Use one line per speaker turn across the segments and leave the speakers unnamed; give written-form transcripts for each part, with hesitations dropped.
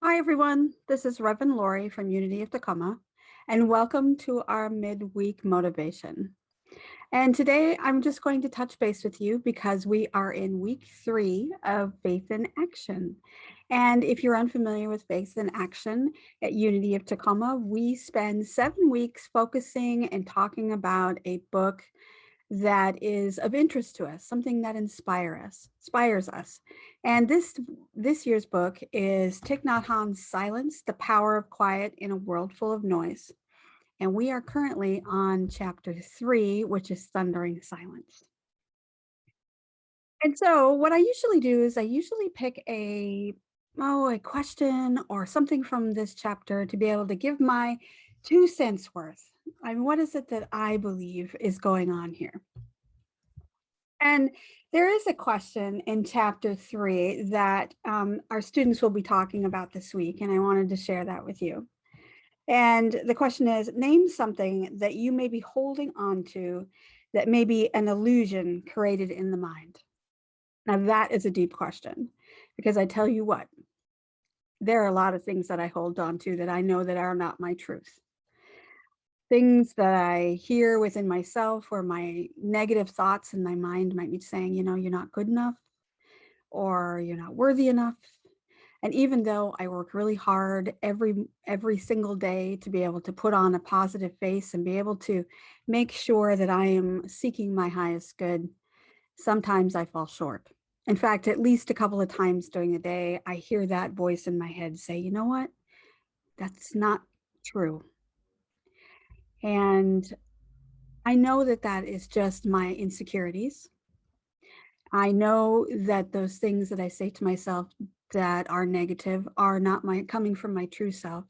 Hi, everyone. This is Reverend Lori from Unity of Tacoma, and welcome to our midweek motivation. And today I'm just going to touch base with you because we are in week 3 of Faith in Action. And if you're unfamiliar with Faith in Action at Unity of Tacoma, we spend 7 weeks focusing and talking about a book that is of interest to us, something that inspires us. And this year's book is Thich Nhat Hanh's Silence: The Power of Quiet in a World Full of Noise. And we are currently on chapter 3, which is Thundering Silence. And so what I usually do is I usually pick a question or something from this chapter to be able to give my 2 cents worth. I mean, what is it that I believe is going on here? And there is a question in chapter 3 that our students will be talking about this week, and I wanted to share that with you. And the question is, name something that you may be holding on to that may be an illusion created in the mind. Now, that is a deep question, because I tell you what, there are a lot of things that I hold on to that I know that are not my truth. Things that I hear within myself, or my negative thoughts in my mind might be saying, you're not good enough, or you're not worthy enough. And even though I work really hard every single day to be able to put on a positive face and be able to make sure that I am seeking my highest good, sometimes I fall short. In fact, at least a couple of times during the day, I hear that voice in my head say, you know what? That's not true. And I know that that is just my insecurities. I know that those things that I say to myself that are negative are not coming from my true self.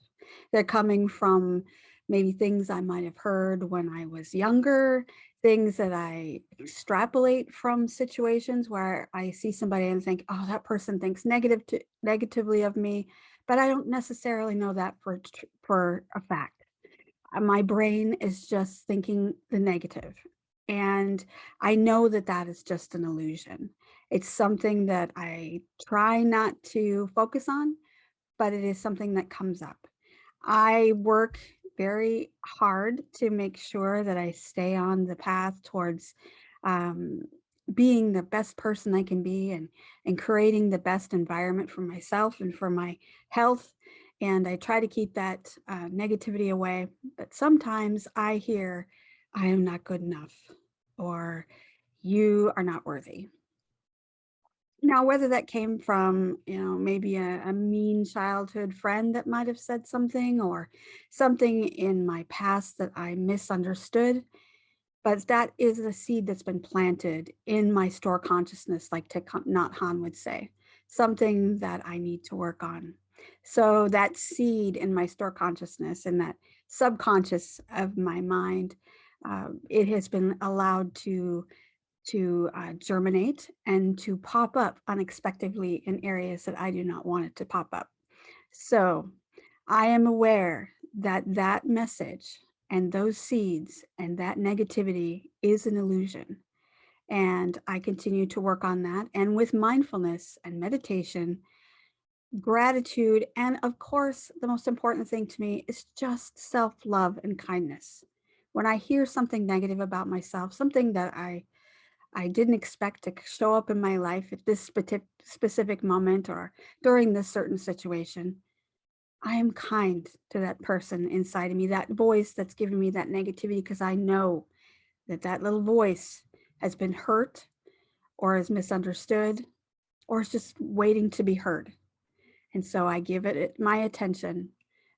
They're coming from maybe things I might have heard when I was younger, things that I extrapolate from situations where I see somebody and think, oh, that person thinks negatively of me, but I don't necessarily know that for a fact. My brain is just thinking the negative. And I know that that is just an illusion. It's something that I try not to focus on, but it is something that comes up. I work very hard to make sure that I stay on the path towards um, being the best person I can be, and creating the best environment for myself and for my health. And I try to keep that negativity away. But sometimes I hear, I am not good enough, or you are not worthy. Now, whether that came from, maybe a mean childhood friend that might have said something, or something in my past that I misunderstood, but that is a seed that's been planted in my store consciousness, like Thich Nhat Hanh would say, something that I need to work on. So that seed in my store consciousness, and that subconscious of my mind, it has been allowed to germinate and to pop up unexpectedly in areas that I do not want it to pop up. So I am aware that that message and those seeds and that negativity is an illusion. And I continue to work on that. And with mindfulness and meditation, gratitude, and of course, the most important thing to me is just self love and kindness. When I hear something negative about myself, something that I didn't expect to show up in my life at this specific moment, or during this certain situation, I am kind to that person inside of me, that voice that's giving me that negativity, because I know that that little voice has been hurt, or is misunderstood, or is just waiting to be heard. And so I give it my attention.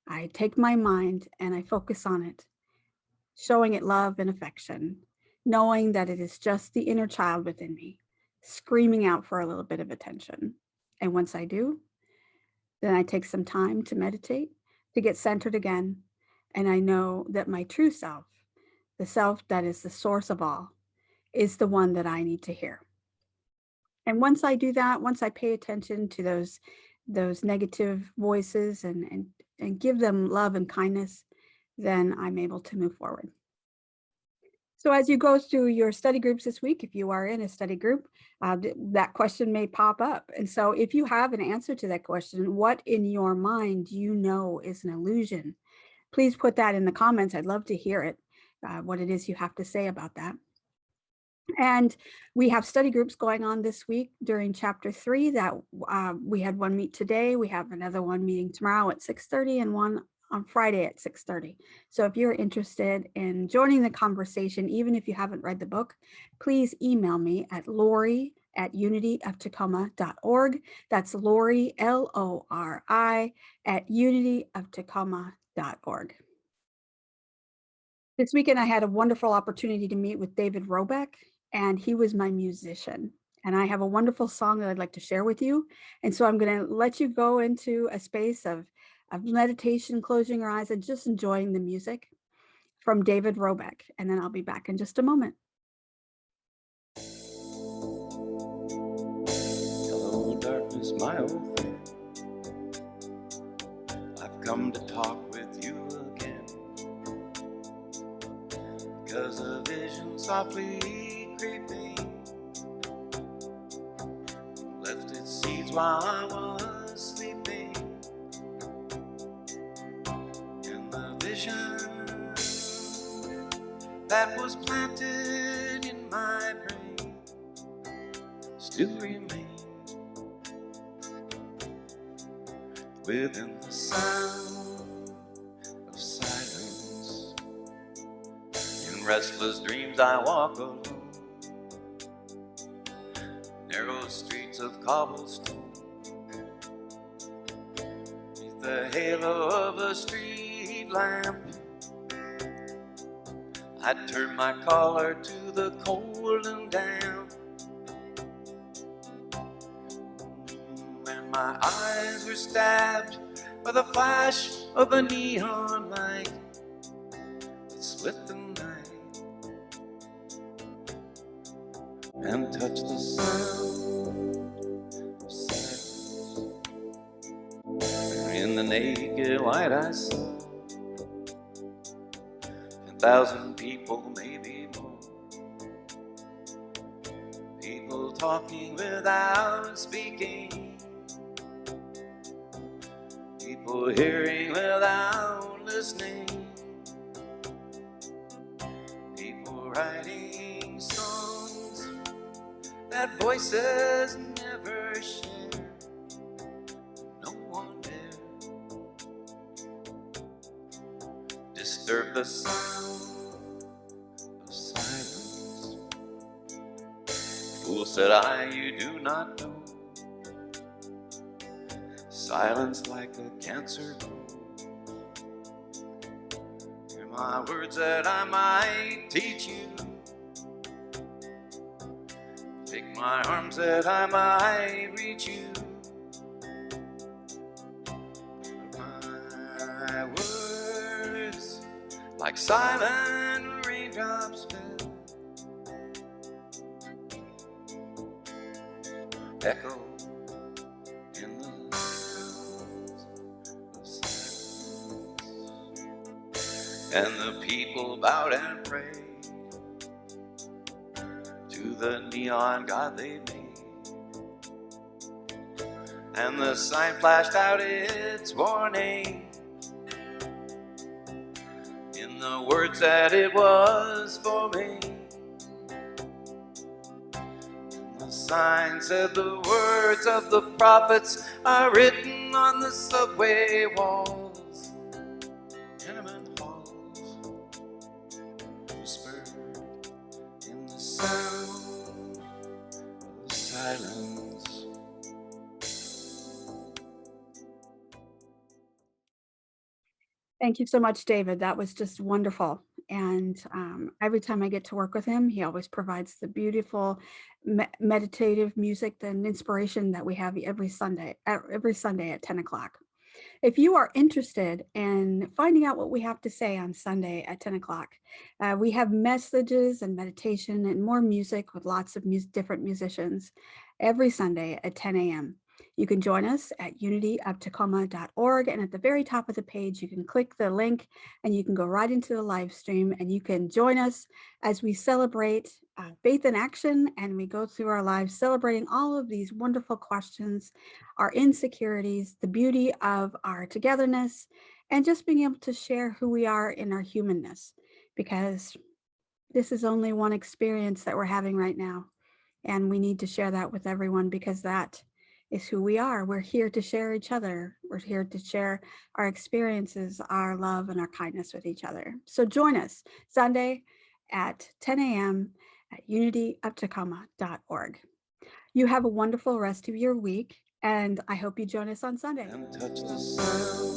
I take my mind and I focus on it, showing it love and affection, knowing that it is just the inner child within me screaming out for a little bit of attention. And once I do, then I take some time to meditate, to get centered again. And I know that my true self, the self that is the source of all, is the one that I need to hear. And once I do that, once I pay attention to those negative voices, and give them love and kindness, then I'm able to move forward. So as you go through your study groups this week, if you are in a study group, that question may pop up. And so if you have an answer to that question, what in your mind do you know is an illusion? Please put that in the comments. I'd love to hear it, what it is you have to say about that. And we have study groups going on this week during chapter 3 that we had one meet today. We have another one meeting tomorrow at 6:30 and one on Friday at 6:30. So if you're interested in joining the conversation, even if you haven't read the book, please email me at Lori@unityoftacoma.org. That's Lori, Lori, at unityoftacoma.org. This weekend, I had a wonderful opportunity to meet with David Robeck, and he was my musician. And I have a wonderful song that I'd like to share with you. And so I'm going to let you go into a space of meditation, closing your eyes, and just enjoying the music from David Robeck. And then I'll be back in just a moment.
Hello, darkness, my old friend. I've come to talk with you again, because a vision softly creeping left its seeds while I was sleeping. And the vision that was planted in my brain still remains within the sound of silence. In restless dreams I walk alone, narrow streets of cobblestone, beneath the halo of a street lamp. I turn my collar to the cold and damp, and my eyes were stabbed by the flash of a neon light that split the night and touched the sound of silence. In the naked light I saw 10,000 people, maybe more. People talking without speaking, people hearing without listening, people writing songs that voices never share. No one dare disturb the sound of silence. Fool, said I, you do not know. Silence like a cancer grows. Hear my words that I might teach you. Take my arms that I might reach you. My words, like silent raindrops fell, echo in the sounds of silence. And the people bowed and prayed to the neon god they made, and the sign flashed out its warning in the words that it was for me. And the sign said the words of the prophets are written on the subway walls, tenement halls, whispered in the sound of silence.
Thank you so much, David. That was just wonderful. And every time I get to work with him, he always provides the beautiful meditative music and inspiration that we have every Sunday at 10 o'clock. If you are interested in finding out what we have to say on Sunday at 10 o'clock, we have messages and meditation and more music with lots of different musicians every Sunday at 10 a.m. You can join us at unityoftacoma.org. And at the very top of the page, you can click the link and you can go right into the live stream and you can join us as we celebrate faith in action. And we go through our lives celebrating all of these wonderful questions, our insecurities, the beauty of our togetherness, and just being able to share who we are in our humanness, because this is only one experience that we're having right now. And we need to share that with everyone because that is who we are. We're here to share each other. We're here to share our experiences, our love, and our kindness with each other. So join us Sunday at 10 a.m. at unityofTacoma.org. You have a wonderful rest of your week, and I hope you join us on Sunday.
And touch the sound